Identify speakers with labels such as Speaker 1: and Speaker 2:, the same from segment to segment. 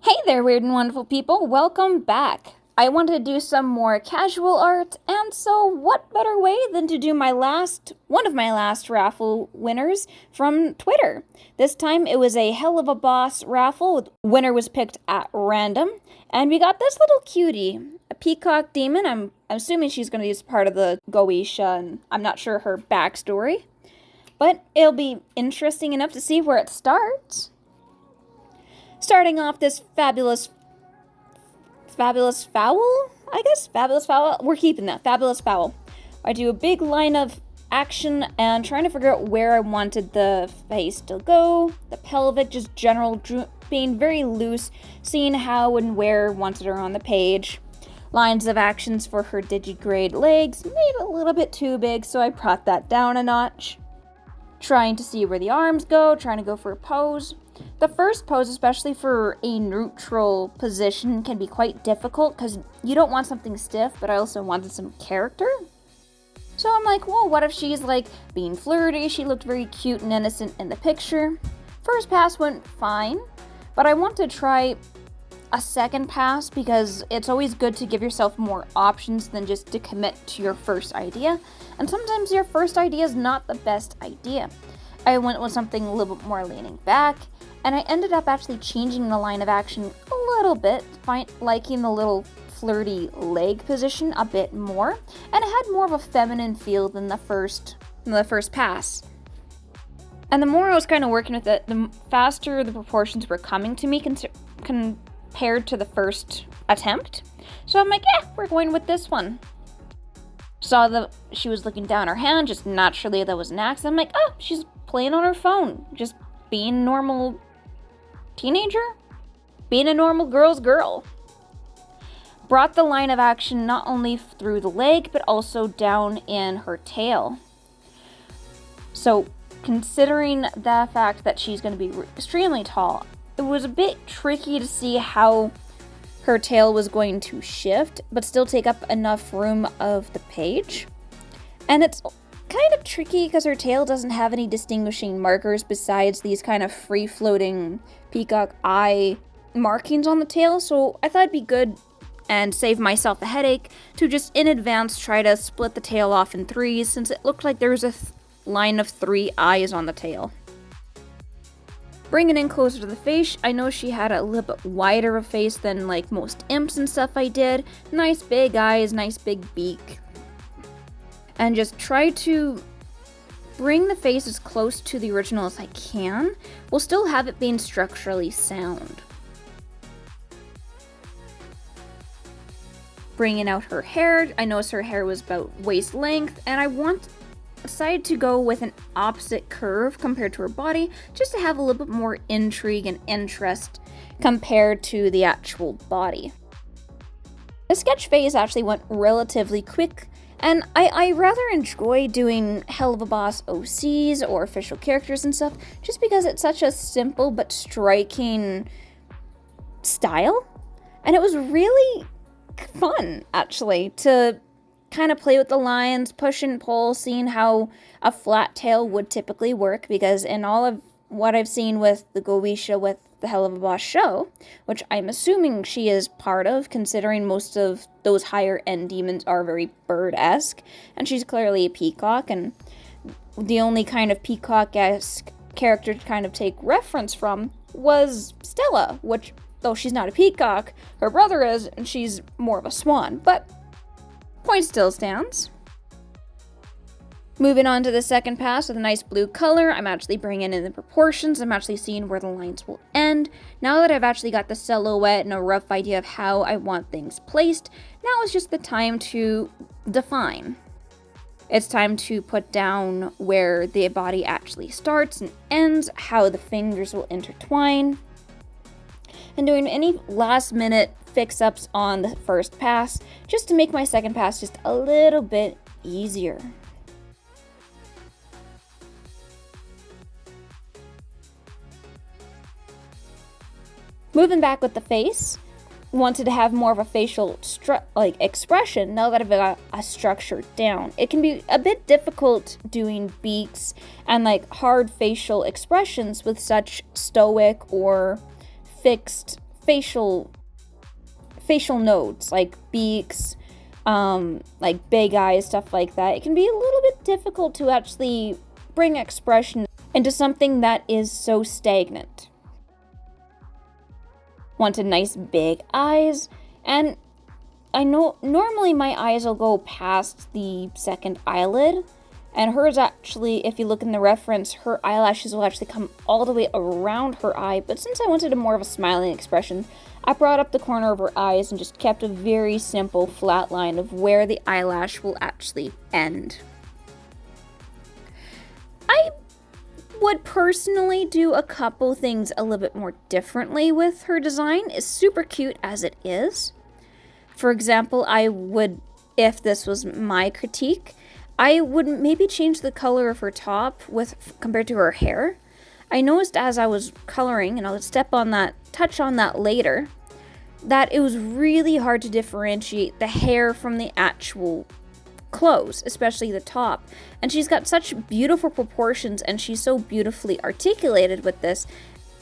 Speaker 1: Hey there, weird and wonderful people. Welcome back. I wanted to do some more casual art, and so what better way than to do one of my last raffle winners from Twitter. This time it was a Helluvaboss raffle. Winner was picked at random, and we got this little cutie, a peacock demon. I'm assuming she's going to be part of the Goetia, and I'm not sure her backstory, but it'll be interesting enough to see where it starts. Starting off this fabulous fowl, I guess? Fabulous fowl? We're keeping that. Fabulous fowl. I do a big line of action and trying to figure out where I wanted the face to go. The pelvic, just general being very loose, seeing how and where I wanted her on the page. Lines of actions for her digigrade legs, maybe a little bit too big, so I brought that down a notch. Trying to see where the arms go, trying to go for a pose. The first pose, especially for a neutral position, can be quite difficult because you don't want something stiff, but I also wanted some character. So I'm like, well, what if she's like being flirty? She looked very cute and innocent in the picture. First pass went fine, but I want to try a second pass because it's always good to give yourself more options than just to commit to your first idea. And sometimes your first idea is not the best idea. I went with something a little bit more leaning back, and I ended up actually changing the line of action a little bit, liking the little flirty leg position a bit more, and it had more of a feminine feel than the first pass. And the more I was kind of working with it, the faster the proportions were coming to me compared to the first attempt. So I'm like, yeah, we're going with this one. Saw that she was looking down her hand, just naturally that was an accident. I'm like, oh, she's playing on her phone, just being a normal teenager, being a normal girl's girl. Brought the line of action not only through the leg, but also down in her tail. So, considering the fact that she's going to be extremely tall, it was a bit tricky to see how her tail was going to shift, but still take up enough room of the page. And it's kind of tricky because her tail doesn't have any distinguishing markers besides these kind of free-floating peacock eye markings on the tail, so I thought it'd be good and save myself a headache to just in advance try to split the tail off in threes, since it looked like there was a line of 3 eyes on the tail. Bringing in closer to the face, I know she had a little bit wider of a face than like most imps and stuff I did. Nice big eyes, nice big beak. And just try to bring the face as close to the original as I can, while still have it being structurally sound. Bringing out her hair, I noticed her hair was about waist length, and I decided to go with an opposite curve compared to her body, just to have a little bit more intrigue and interest compared to the actual body. The sketch phase actually went relatively quick, and I rather enjoy doing Helluvaboss OCs or official characters and stuff, just because it's such a simple but striking style. And it was really fun, actually, to kind of play with the lines, push and pull, seeing how a flat tail would typically work, because in all of what I've seen with the Goetia with the Helluvaboss show, which I'm assuming she is part of, considering most of those higher end demons are very bird-esque, and she's clearly a peacock, and the only kind of peacock-esque character to kind of take reference from was Stella, which, though she's not a peacock, her brother is, and she's more of a swan, but point still stands. Moving on to the second pass with a nice blue color, I'm actually bringing in the proportions, I'm actually seeing where the lines will end. Now that I've actually got the silhouette and a rough idea of how I want things placed, now is just the time to define. It's time to put down where the body actually starts and ends, how the fingers will intertwine, and doing any last minute fix-ups on the first pass, just to make my second pass just a little bit easier. Moving back with the face, wanted to have more of a facial expression now that I've got a structure down. It can be a bit difficult doing beaks and like hard facial expressions with such stoic or fixed facial nodes, like beaks, like big eyes, stuff like that. It can be a little bit difficult to actually bring expression into something that is so stagnant. Wanted nice big eyes, and I know normally my eyes will go past the second eyelid, and hers actually, if you look in the reference, her eyelashes will actually come all the way around her eye, but since I wanted a more of a smiling expression, I brought up the corner of her eyes and just kept a very simple flat line of where the eyelash will actually end. I would personally do a couple things a little bit more differently with her design. It's super cute as it is. For example, I would, if this was my critique, I would maybe change the color of her top compared to her hair. I noticed as I was coloring, and I'll touch on that later, that it was really hard to differentiate the hair from the actual clothes, especially the top. And she's got such beautiful proportions, and she's so beautifully articulated with this.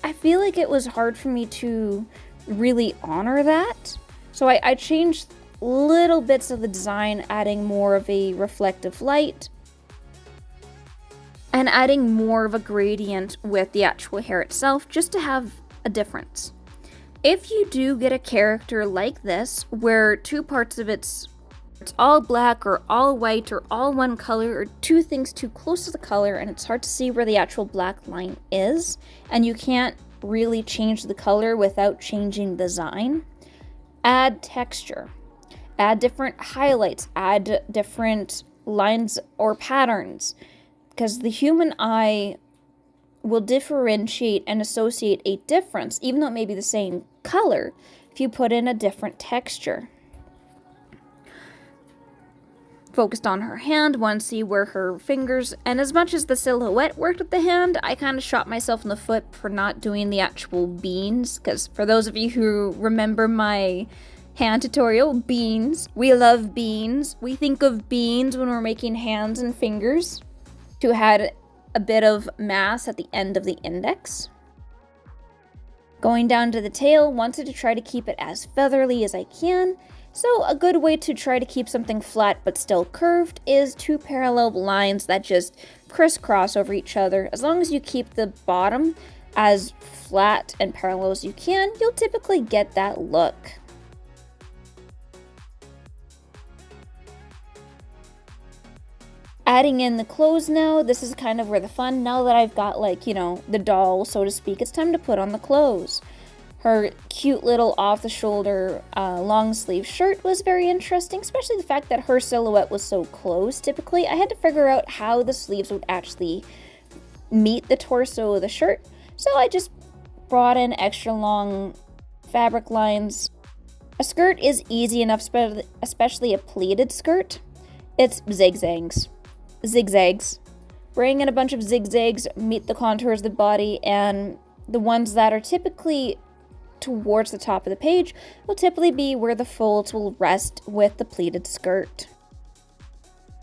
Speaker 1: I feel like it was hard for me to really honor that. So I changed little bits of the design, adding more of a reflective light and adding more of a gradient with the actual hair itself, just to have a difference. If you do get a character like this, where two parts of it's all black or all white or all one color, or two things too close to the color and it's hard to see where the actual black line is, and you can't really change the color without changing the design, add texture. Add different highlights, add different lines or patterns, because the human eye will differentiate and associate a difference, even though it may be the same color, if you put in a different texture. Focused on her hand, want to see where her fingers, and as much as the silhouette worked with the hand, I kind of shot myself in the foot for not doing the actual beans, because for those of you who remember my hand tutorial, beans. We love beans. We think of beans when we're making hands and fingers. To add a bit of mass at the end of the index. Going down to the tail, wanted to try to keep it as feathery as I can. So a good way to try to keep something flat but still curved is two parallel lines that just crisscross over each other. As long as you keep the bottom as flat and parallel as you can, you'll typically get that look. Adding in the clothes now, this is kind of where the fun, now that I've got the doll, so to speak, it's time to put on the clothes. Her cute little off-the-shoulder long sleeve shirt was very interesting, especially the fact that her silhouette was so close. Typically, I had to figure out how the sleeves would actually meet the torso of the shirt, so I just brought in extra long fabric lines. A skirt is easy enough, especially a pleated skirt. It's zigzags. Bring in a bunch of zigzags, meet the contours of the body, and the ones that are typically towards the top of the page will typically be where the folds will rest with the pleated skirt.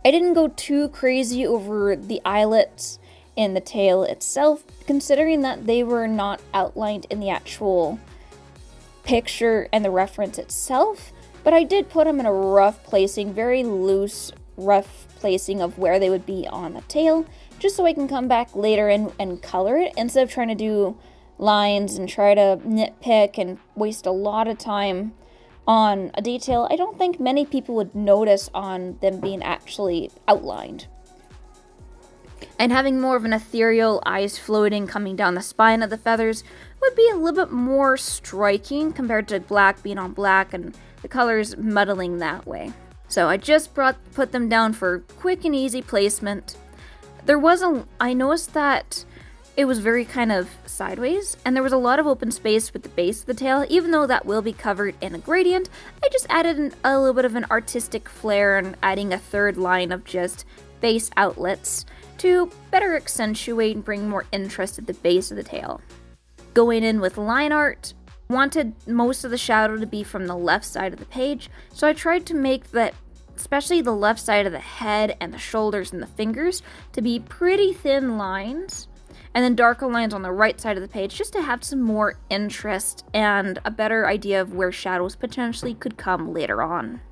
Speaker 1: I didn't go too crazy over the eyelets in the tail itself, considering that they were not outlined in the actual picture and the reference itself, but I did put them in a rough placing, very loose, rough placing of where they would be on the tail, just so I can come back later and color it, instead of trying to do lines and try to nitpick and waste a lot of time on a detail I don't think many people would notice on them being actually outlined. And having more of an ethereal eyes floating coming down the spine of the feathers would be a little bit more striking compared to black being on black and the colors muddling that way. So I just put them down for quick and easy placement. I noticed that it was very kind of sideways, and there was a lot of open space with the base of the tail. Even though that will be covered in a gradient, I just added a little bit of an artistic flair and adding a third line of just base outlets to better accentuate and bring more interest at the base of the tail. Going in with line art, wanted most of the shadow to be from the left side of the page, so I tried to make that, especially the left side of the head and the shoulders and the fingers, to be pretty thin lines. and then darker lines on the right side of the page just to have some more interest and a better idea of where shadows potentially could come later on.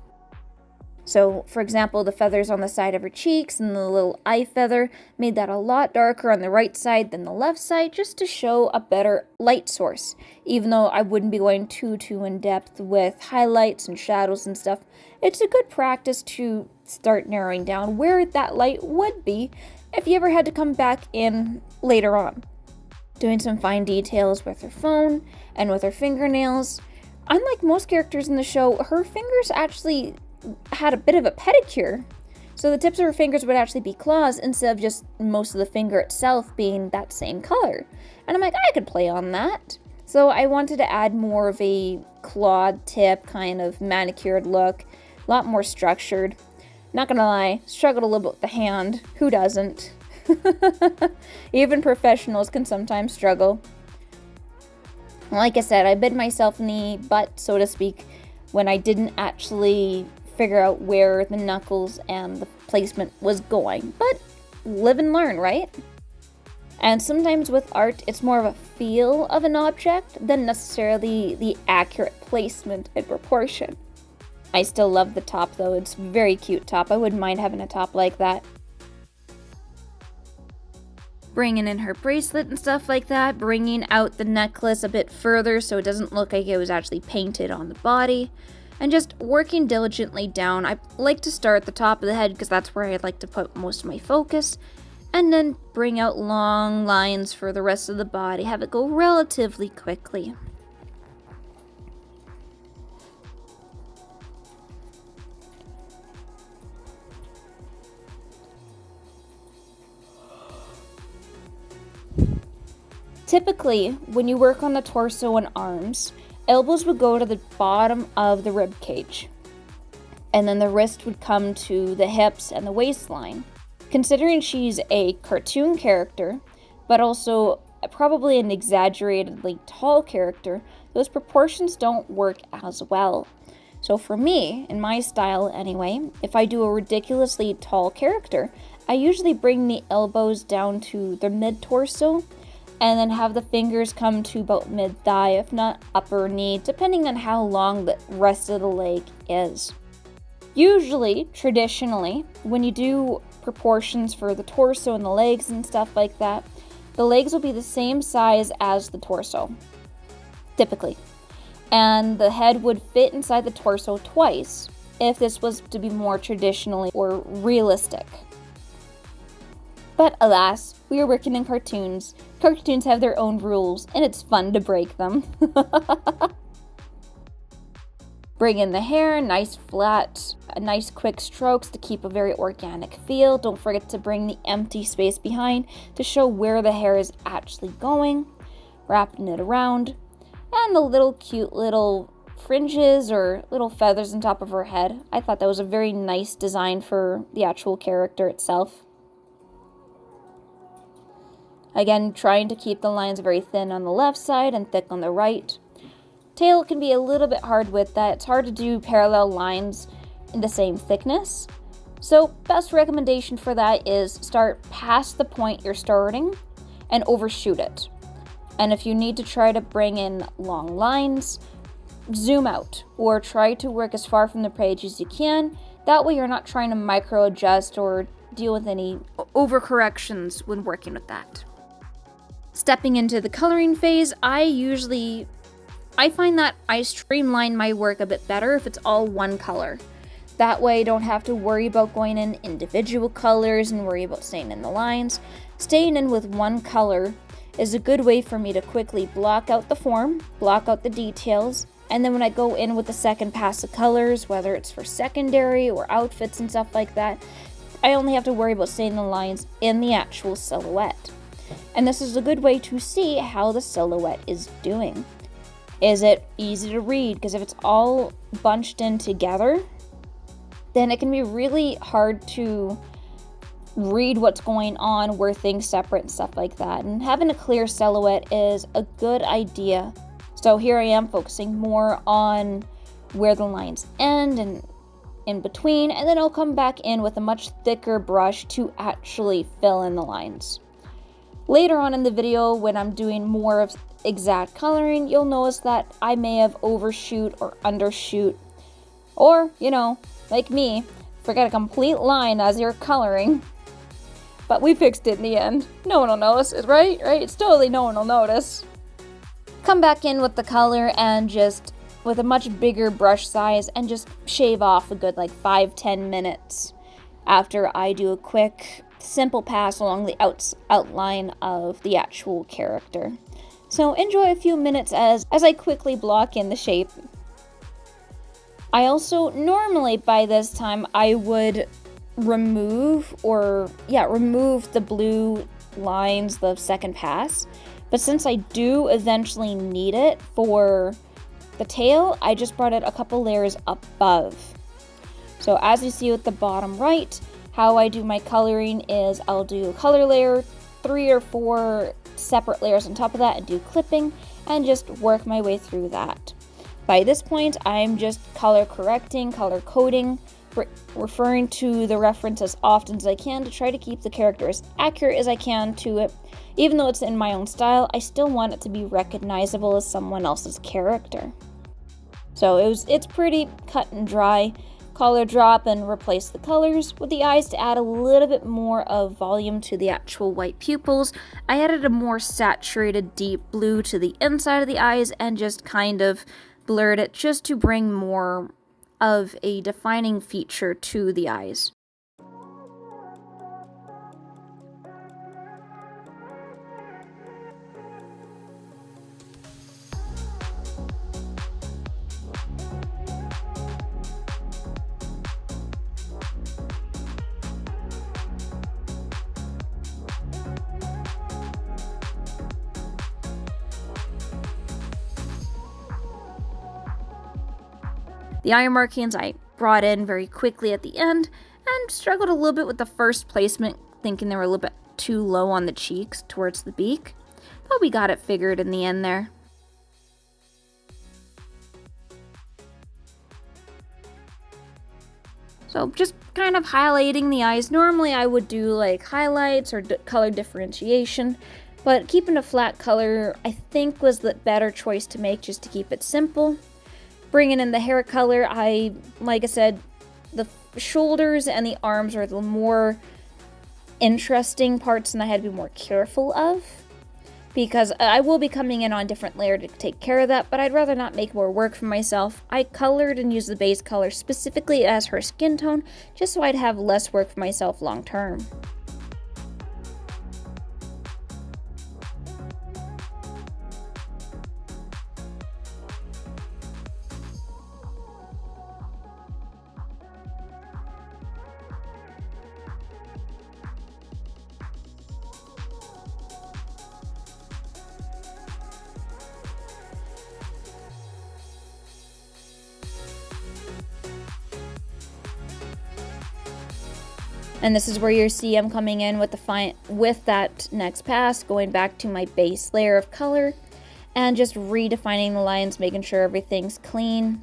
Speaker 1: So, for example, the feathers on the side of her cheeks and the little eye feather made that a lot darker on the right side than the left side, just to show a better light source. Even though I wouldn't be going too in depth with highlights and shadows and stuff, it's a good practice to start narrowing down where that light would be if you ever had to come back in later on. Doing some fine details with her phone and with her fingernails. Unlike most characters in the show, her fingers actually had a bit of a pedicure, so the tips of her fingers would actually be claws instead of just most of the finger itself being that same color. And I'm like, I could play on that. So I wanted to add more of a clawed tip, kind of manicured look, a lot more structured. Not gonna lie, struggled a little bit with the hand. Who doesn't? Even professionals can sometimes struggle. Like I said, I bit myself in the butt, so to speak, when I didn't actually figure out where the knuckles and the placement was going. But live and learn, right? And sometimes with art, it's more of a feel of an object than necessarily the accurate placement and proportion. I still love the top though. It's a very cute top. I wouldn't mind having a top like that. Bringing in her bracelet and stuff like that, bringing out the necklace a bit further so it doesn't look like it was actually painted on the body. And just working diligently down. I like to start at the top of the head because that's where I like to put most of my focus. And then bring out long lines for the rest of the body. Have it go relatively quickly. Typically, when you work on the torso and arms, elbows would go to the bottom of the rib cage, and then the wrist would come to the hips and the waistline. Considering she's a cartoon character, but also probably an exaggeratedly tall character, those proportions don't work as well. So for me, in my style anyway, if I do a ridiculously tall character, I usually bring the elbows down to the mid-torso, and then have the fingers come to about mid-thigh, if not upper knee, depending on how long the rest of the leg is. Usually, traditionally, when you do proportions for the torso and the legs and stuff like that, the legs will be the same size as the torso, typically. And the head would fit inside the torso twice, if this was to be more traditionally or realistic. But alas, we are working in cartoons. Cartoons have their own rules, and it's fun to break them. Bring in the hair, nice flat, nice quick strokes to keep a very organic feel. Don't forget to bring the empty space behind to show where the hair is actually going. Wrapping it around. And the little cute little fringes or little feathers on top of her head. I thought that was a very nice design for the actual character itself. Again, trying to keep the lines very thin on the left side and thick on the right. Tail can be a little bit hard with that. It's hard to do parallel lines in the same thickness. So, best recommendation for that is start past the point you're starting and overshoot it. And if you need to try to bring in long lines, zoom out or try to work as far from the page as you can. That way you're not trying to micro adjust or deal with any overcorrections when working with that. Stepping into the coloring phase, I find that I streamline my work a bit better if it's all one color. That way I don't have to worry about going in individual colors and worry about staying in the lines. Staying in with one color is a good way for me to quickly block out the form, block out the details, and then when I go in with the second pass of colors, whether it's for secondary or outfits and stuff like that, I only have to worry about staying the lines in the actual silhouette. And this is a good way to see how the silhouette is doing. Is it easy to read? Because if it's all bunched in together, then it can be really hard to read what's going on, where things separate and stuff like that. And having a clear silhouette is a good idea. So here I am focusing more on where the lines end and in between, and then I'll come back in with a much thicker brush to actually fill in the lines. Later on in the video, when I'm doing more of exact coloring, you'll notice that I may have overshoot or undershoot, or, you know, like me, forget a complete line as you're coloring. But we fixed it in the end. No one will notice, right? It's totally no one will notice. Come back in with the color and just, with a much bigger brush size, and just shave off a good like 5-10 minutes after I do a quick, simple pass along the outline of the actual character. So enjoy a few minutes as I quickly block in the shape. I also, normally by this time, I would remove the blue lines the second pass, but since I do eventually need it for the tail, I just brought it a couple layers above. So as you see with the bottom right, how I do my coloring is I'll do a color layer, 3 or 4 separate layers on top of that, and do clipping and just work my way through that. By this point, I'm just color correcting, color coding, referring to the reference as often as I can to try to keep the character as accurate as I can to it. Even though it's in my own style, I still want it to be recognizable as someone else's character. So it's pretty cut and dry. Color drop and replace the colors with the eyes to add a little bit more of volume to the actual white pupils. I added a more saturated deep blue to the inside of the eyes and just kind of blurred it just to bring more of a defining feature to the eyes. The eye markings I brought in very quickly at the end and struggled a little bit with the first placement, thinking they were a little bit too low on the cheeks towards the beak, but we got it figured in the end there. So just kind of highlighting the eyes. Normally I would do like highlights or color differentiation, but keeping a flat color I think was the better choice to make, just to keep it simple. Bringing in the hair color, like I said, the shoulders and the arms are the more interesting parts and I had to be more careful of, because I will be coming in on a different layer to take care of that, but I'd rather not make more work for myself. I colored and used the base color specifically as her skin tone, just so I'd have less work for myself long term. And this is where you see I'm coming in with that next pass, going back to my base layer of color and just redefining the lines, making sure everything's clean.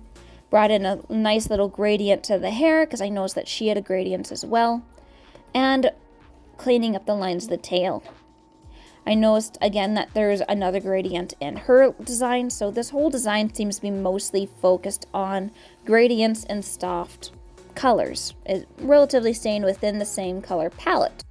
Speaker 1: Brought in a nice little gradient to the hair because I noticed that she had a gradient as well. And cleaning up the lines of the tail. I noticed again that there's another gradient in her design, so this whole design seems to be mostly focused on gradients and soft colors, is relatively staying within the same color palette.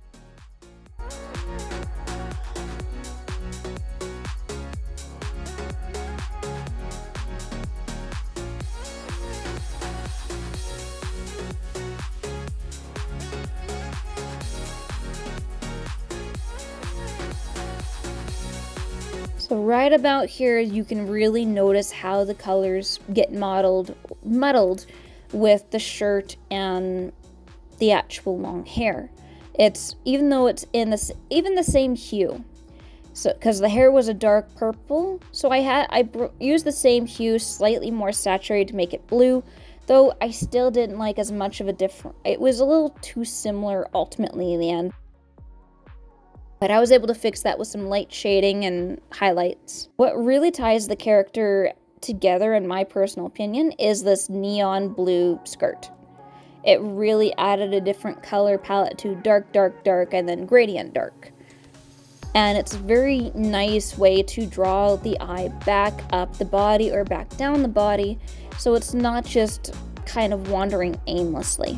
Speaker 1: So right about here you can really notice how the colors get muddled with the shirt and the actual long hair. It's, even though it's in this even the same hue, so because the hair was a dark purple, so I used the same hue, slightly more saturated to make it blue, though I still didn't like as much of a difference. It was a little too similar ultimately in the end, but I was able to fix that with some light shading and highlights. What really ties the character together, in my personal opinion, is this neon blue skirt. It really added a different color palette to dark, dark, dark, and then gradient dark. And it's a very nice way to draw the eye back up the body or back down the body, so it's not just kind of wandering aimlessly.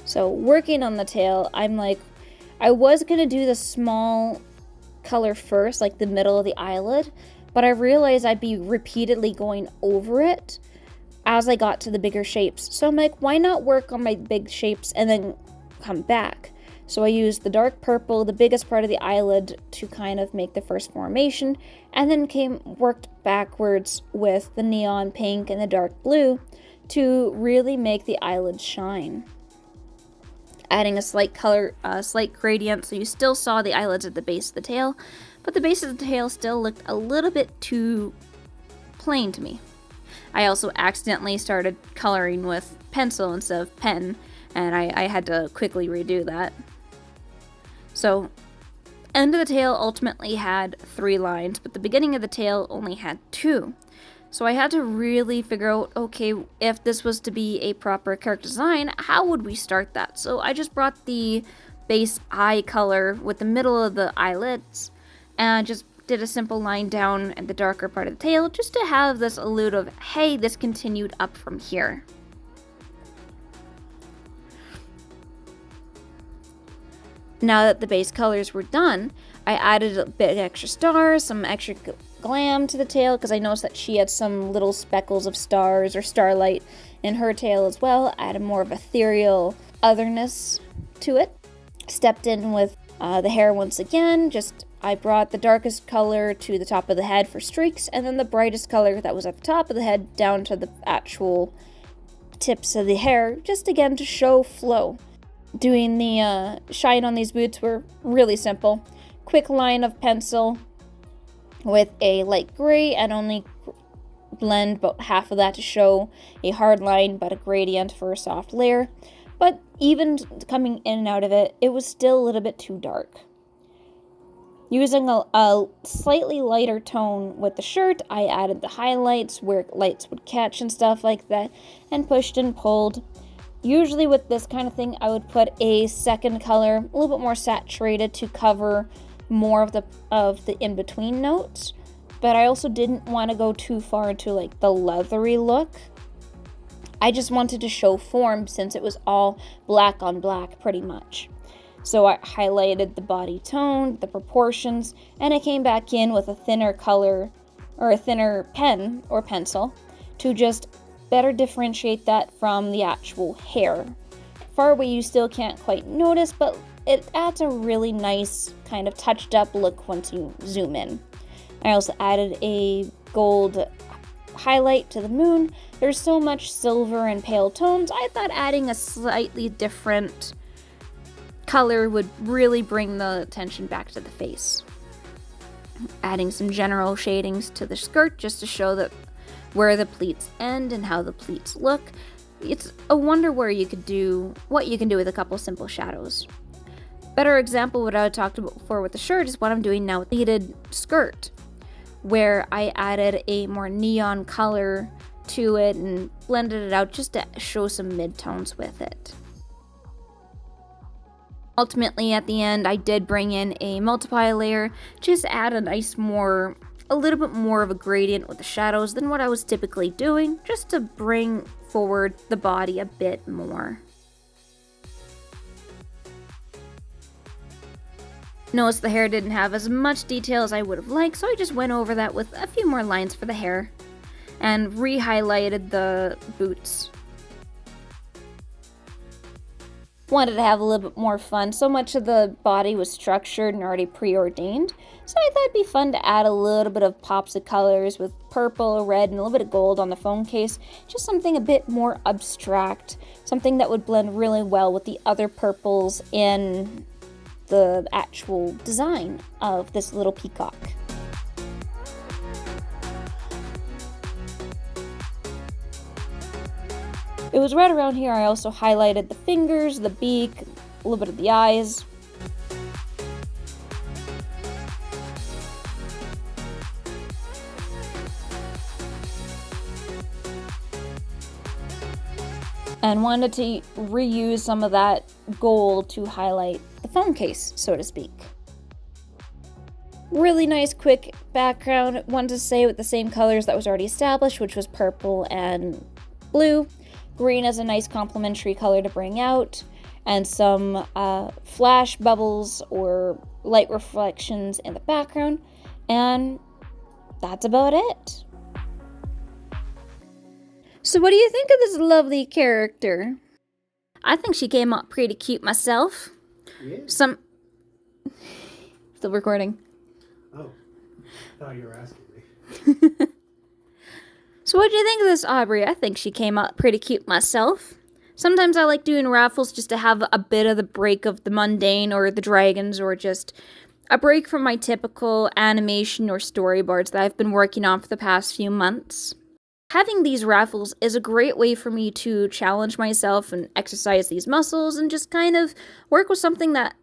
Speaker 1: So working on the tail, I'm like, I was gonna do the small color first, like the middle of the eyelid, but I realized I'd be repeatedly going over it as I got to the bigger shapes. So I'm like, why not work on my big shapes and then come back? So I used the dark purple, the biggest part of the eyelid, to kind of make the first formation, and then worked backwards with the neon pink and the dark blue to really make the eyelid shine. Adding a slight gradient, so you still saw the eyelids at the base of the tail, but the base of the tail still looked a little bit too plain to me. I also accidentally started coloring with pencil instead of pen, and I had to quickly redo that. So, end of the tail ultimately had 3 lines, but the beginning of the tail only had 2. So I had to really figure out, okay, if this was to be a proper character design, how would we start that? So I just brought the base eye color with the middle of the eyelids and just did a simple line down at the darker part of the tail just to have this allude of, hey, this continued up from here. Now that the base colors were done, I added a bit extra stars, some extra glam to the tail, because I noticed that she had some little speckles of stars or starlight in her tail as well. Added more of ethereal otherness to it. Stepped in with the hair once again. I brought the darkest color to the top of the head for streaks, and then the brightest color that was at the top of the head down to the actual tips of the hair, just again to show flow. Doing the shine on these boots were really simple. Quick line of pencil with a light gray and only blend about half of that to show a hard line but a gradient for a soft layer. But even coming in and out of it, it was still a little bit too dark. Using a slightly lighter tone with the shirt, I added the highlights where lights would catch and stuff like that, and pushed and pulled. Usually with this kind of thing, I would put a second color, a little bit more saturated, to cover more of the in-between notes, but I also didn't want to go too far into like the leathery look. I just wanted to show form since it was all black on black pretty much. So I highlighted the body tone, the proportions, and I came back in with a thinner color or a thinner pen or pencil to just better differentiate that from the actual hair. Far away you still can't quite notice, but it adds a really nice kind of touched up look once you zoom in. I also added a gold highlight to the moon. There's so much silver and pale tones, I thought adding a slightly different color would really bring the attention back to the face. Adding some general shadings to the skirt just to show that where the pleats end and how the pleats look. It's a wonder what you can do with a couple simple shadows. Better example what I talked about before with the shirt is what I'm doing now with the pleated skirt, where I added a more neon color to it and blended it out just to show some midtones with it. Ultimately, at the end, I did bring in a multiply layer, just add a little bit more of a gradient with the shadows than what I was typically doing, just to bring forward the body a bit more. Notice the hair didn't have as much detail as I would have liked, so I just went over that with a few more lines for the hair and re-highlighted the boots. wanted to have a little bit more fun. So much of the body was structured and already preordained. So I thought it'd be fun to add a little bit of pops of colors with purple, red, and a little bit of gold on the phone case. Just something a bit more abstract. Something that would blend really well with the other purples in the actual design of this little peacock. It was right around here I also highlighted the fingers, the beak, a little bit of the eyes. And wanted to reuse some of that gold to highlight the phone case, so to speak. Really nice, quick background. Wanted to say with the same colors that was already established, which was purple and blue. Green is a nice complementary color to bring out. And some flash bubbles or light reflections in the background. And that's about it. So what do you think of this lovely character? I think she came out pretty cute myself.
Speaker 2: Yeah.
Speaker 1: Still recording.
Speaker 2: Oh, I thought you were asking me.
Speaker 1: So what do you think of this Aubrey? I think she came out pretty cute myself. Sometimes I like doing raffles just to have a bit of the break of the mundane or the dragons, or just a break from my typical animation or storyboards that I've been working on for the past few months. Having these raffles is a great way for me to challenge myself and exercise these muscles and just kind of work with something that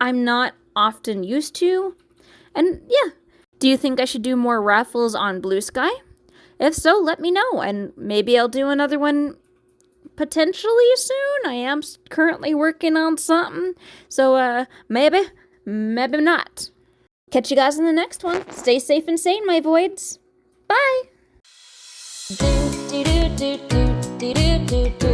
Speaker 1: I'm not often used to. And yeah, do you think I should do more raffles on Blue Sky? If so, let me know, and maybe I'll do another one potentially soon. I am currently working on something, so maybe not. Catch you guys in the next one. Stay safe and sane, my voids. Bye! Do, do, do, do, do, do, do, do.